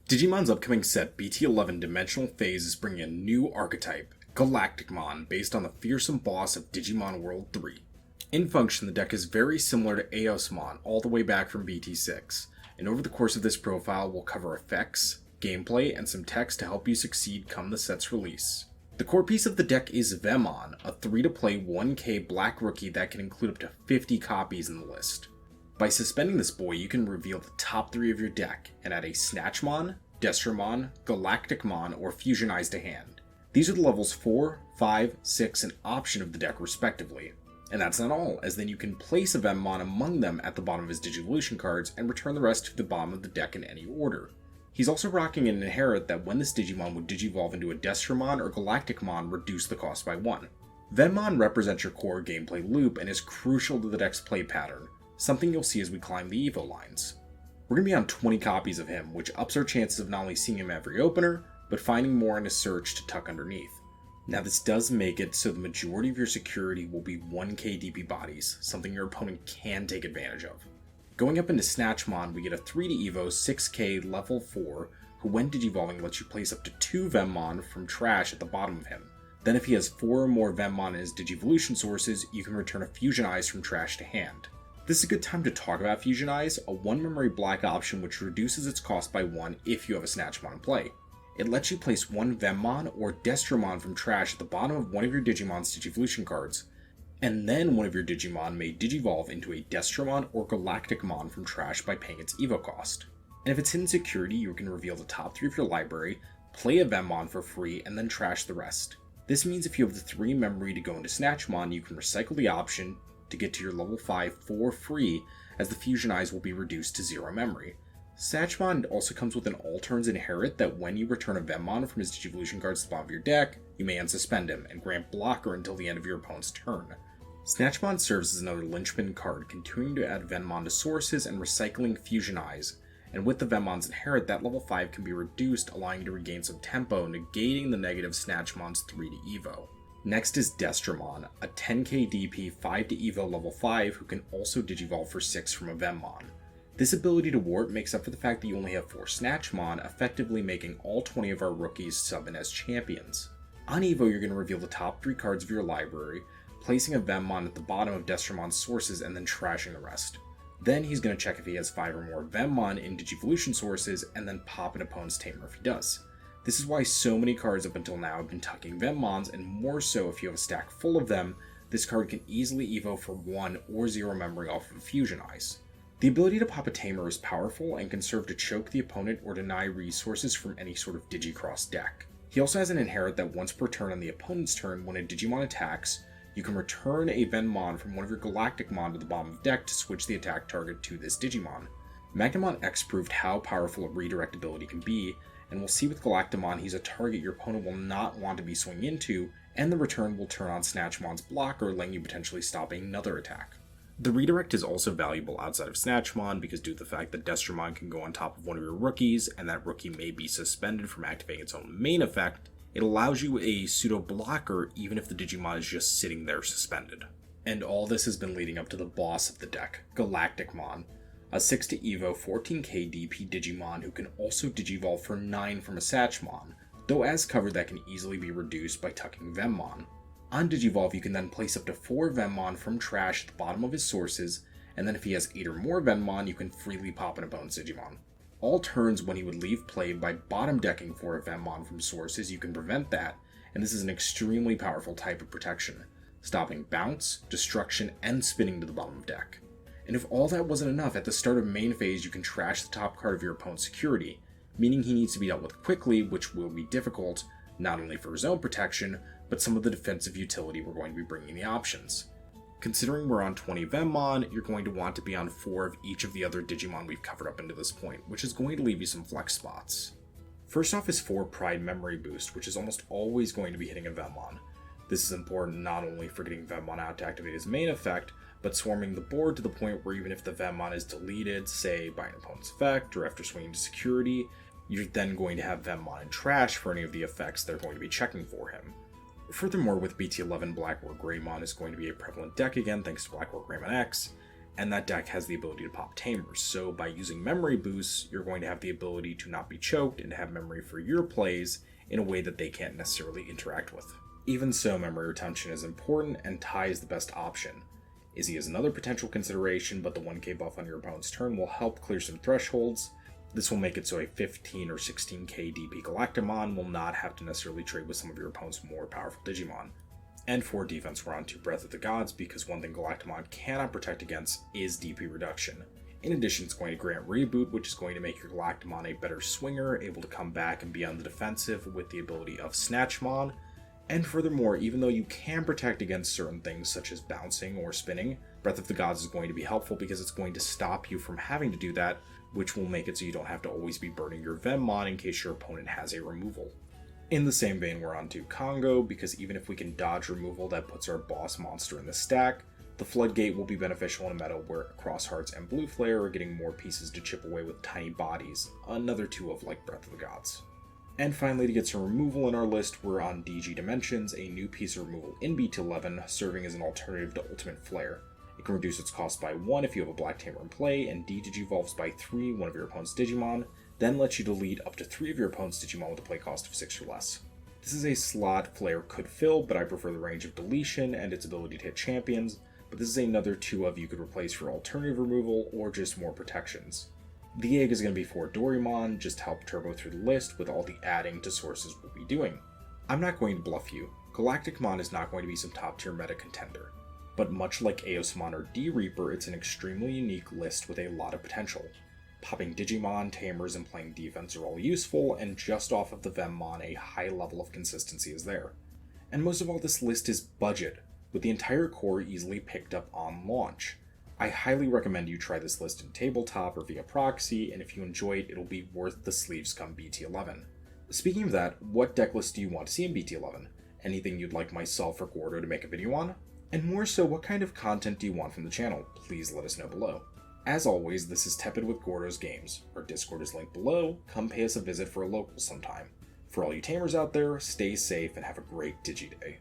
Digimon's upcoming set BT11 Dimensional Phase is bringing a new archetype, Galacticmon, based on the fearsome boss of Digimon World 3. In function, the deck is very similar to Eosmon all the way back from BT6, and over the course of this profile we'll cover effects, gameplay, and some text to help you succeed come the set's release. The core piece of the deck is Vemmon, a 3-to-play 1k black rookie that can include up to 50 copies in the list. By suspending this boy, you can reveal the top 3 of your deck and add a Snatchmon, Destramon, Galacticmon, or Fusionize to hand. These are the levels 4, 5, 6, and option of the deck respectively. And that's not all, as then you can place a Vemmon among them at the bottom of his Digivolution cards and return the rest to the bottom of the deck in any order. He's also rocking an inherit that when this Digimon would digivolve into a Destramon or Galacticmon, reduce the cost by 1. Vemmon represents your core gameplay loop and is crucial to the deck's play pattern, something you'll see as we climb the Evo lines. We're going to be on 20 copies of him, which ups our chances of not only seeing him every opener, but finding more in a search to tuck underneath. Now this does make it so the majority of your security will be 1k DP bodies, something your opponent can take advantage of. Going up into Snatchmon, we get a 3 to Evo 6k level 4, who when digivolving lets you place up to 2 Vemmon from trash at the bottom of him. Then if he has 4 or more Vemmon in his Digivolution sources, you can return a Fusionize from trash to hand. This is a good time to talk about Fusionize, a 1 memory black option which reduces its cost by 1 if you have a Snatchmon in play. It lets you place 1 Vemmon or Destramon from trash at the bottom of one of your Digimon's Digivolution cards, and then one of your Digimon may digivolve into a Destramon or Galacticmon from trash by paying its Evo cost. And if it's hidden security, you can reveal the top 3 of your library, play a Vemmon for free, and then trash the rest. This means if you have the 3 memory to go into Snatchmon, you can recycle the option to get to your level 5 for free, as the Fusionize will be reduced to 0 memory. Snatchmon also comes with an all turns inherit that when you return a Vemmon from his Digivolution cards to the bottom of your deck, you may unsuspend him and grant blocker until the end of your opponent's turn. Snatchmon serves as another linchpin card, continuing to add Vemmon to sources and recycling Fusionize, and with the Vemmon's inherit, that level 5 can be reduced, allowing you to regain some tempo, negating the negative Snatchmon's 3 to Evo. Next is Destramon, a 10k DP 5 to Evo level 5 who can also digivolve for 6 from a Vemmon. This ability to warp makes up for the fact that you only have 4 Snatchmon, effectively making all 20 of our rookies sub in as champions. On Evo, you're going to reveal the top 3 cards of your library, placing a Vemmon at the bottom of Destramon's sources and then trashing the rest. Then he's going to check if he has 5 or more Vemmon in Digivolution sources and then pop an opponent's tamer if he does. This is why so many cards up until now have been tucking Vemmons, and more so if you have a stack full of them, this card can easily Evo for 1 or 0 memory off of a Fusionize. The ability to pop a tamer is powerful and can serve to choke the opponent or deny resources from any sort of Digicross deck. He also has an inherit that once per turn on the opponent's turn, when a Digimon attacks, you can return a Vemmon from one of your Galacticmon to the bottom of the deck to switch the attack target to this Digimon. Magnamon X proved how powerful a redirect ability can be, and we'll see with Galactimon he's a target your opponent will not want to be swinging into, and the return will turn on Snatchmon's blocker, letting you potentially stop another attack. The redirect is also valuable outside of Snatchmon because due to the fact that Destramon can go on top of one of your rookies, and that rookie may be suspended from activating its own main effect, it allows you a pseudo blocker even if the Digimon is just sitting there suspended. And all this has been leading up to the boss of the deck, Galacticmon, a 6 to Evo 14k DP Digimon who can also digivolve for 9 from a Snatchmon, though as covered that can easily be reduced by tucking Vemmon. On Digivolve you can then place up to 4 Vemmon from trash at the bottom of his sources, and then if he has 8 or more Vemmon you can freely pop an opponent's Digimon. All turns when he would leave play by bottom decking for a Vemmon from sources, you can prevent that, and this is an extremely powerful type of protection, stopping bounce, destruction, and spinning to the bottom of deck. And if all that wasn't enough, at the start of main phase you can trash the top card of your opponent's security, meaning he needs to be dealt with quickly, which will be difficult, not only for his own protection, but some of the defensive utility we're going to be bringing the options. Considering we're on 20 Vemmon, you're going to want to be on 4 of each of the other Digimon we've covered up into this point, which is going to leave you some flex spots. First off is 4 Pride Memory Boost, which is almost always going to be hitting a Vemmon. This is important not only for getting Vemmon out to activate his main effect, but swarming the board to the point where even if the Vemmon is deleted, say by an opponent's effect or after swinging to security, you're then going to have Vemmon in trash for any of the effects they're going to be checking for him. Furthermore, with BT11, Black War Greymon is going to be a prevalent deck again thanks to Black War Greymon X, And that deck has the ability to pop Tamers, so by using memory boosts, you're going to have the ability to not be choked and have memory for your plays in a way that they can't necessarily interact with. Even so, memory retention is important, and Ty is the best option. Izzy is another potential consideration, but the 1k buff on your opponent's turn will help clear some thresholds. This will make it so a 15 or 16k DP Galacticmon will not have to necessarily trade with some of your opponent's more powerful Digimon. And for defense, we're on to Breath of the Gods, because one thing Galacticmon cannot protect against is DP reduction. In addition, it's going to grant Reboot, which is going to make your Galacticmon a better swinger, able to come back and be on the defensive with the ability of Snatchmon. And furthermore, even though you can protect against certain things such as bouncing or spinning, Breath of the Gods is going to be helpful because it's going to stop you from having to do that, which will make it so you don't have to always be burning your Vemmon in case your opponent has a removal. In the same vein, we're on to Congo, because even if we can dodge removal that puts our boss monster in the stack, the Floodgate will be beneficial in a meta where Cross Hearts and Blue Flare are getting more pieces to chip away with tiny bodies, another two of like Breath of the Gods. And finally, to get some removal in our list, we're on DG Dimensions, a new piece of removal in BT11, serving as an alternative to Ultimate Flare. It can reduce its cost by 1 if you have a Black Tamer in play, and D-Digivolves by 3 one of your opponent's Digimon, then lets you delete up to 3 of your opponent's Digimon with a play cost of 6 or less. This is a slot Flare could fill, but I prefer the range of deletion and its ability to hit champions, but this is another 2 of you could replace for alternative removal or just more protections. The egg is going to be for Doraemon, just to help turbo through the list with all the adding to sources we'll be doing. I'm not going to bluff you, Galacticmon is not going to be some top tier meta contender, but much like Eosmon or D-Reaper, it's an extremely unique list with a lot of potential. Popping Digimon, Tamers, and playing defense are all useful, and just off of the Vemmon, a high level of consistency is there. And most of all, this list is budget, with the entire core easily picked up on launch. I highly recommend you try this list in tabletop or via proxy, and if you enjoy it, it'll be worth the sleeves come BT11. Speaking of that, what deck list do you want to see in BT11? Anything you'd like myself or Gordo to make a video on? And more so, what kind of content do you want from the channel? Please let us know below. As always, this is Tepid with Gordos Games. Our Discord is linked below. Come pay us a visit for a local sometime. For all you tamers out there, stay safe and have a great Digi Day.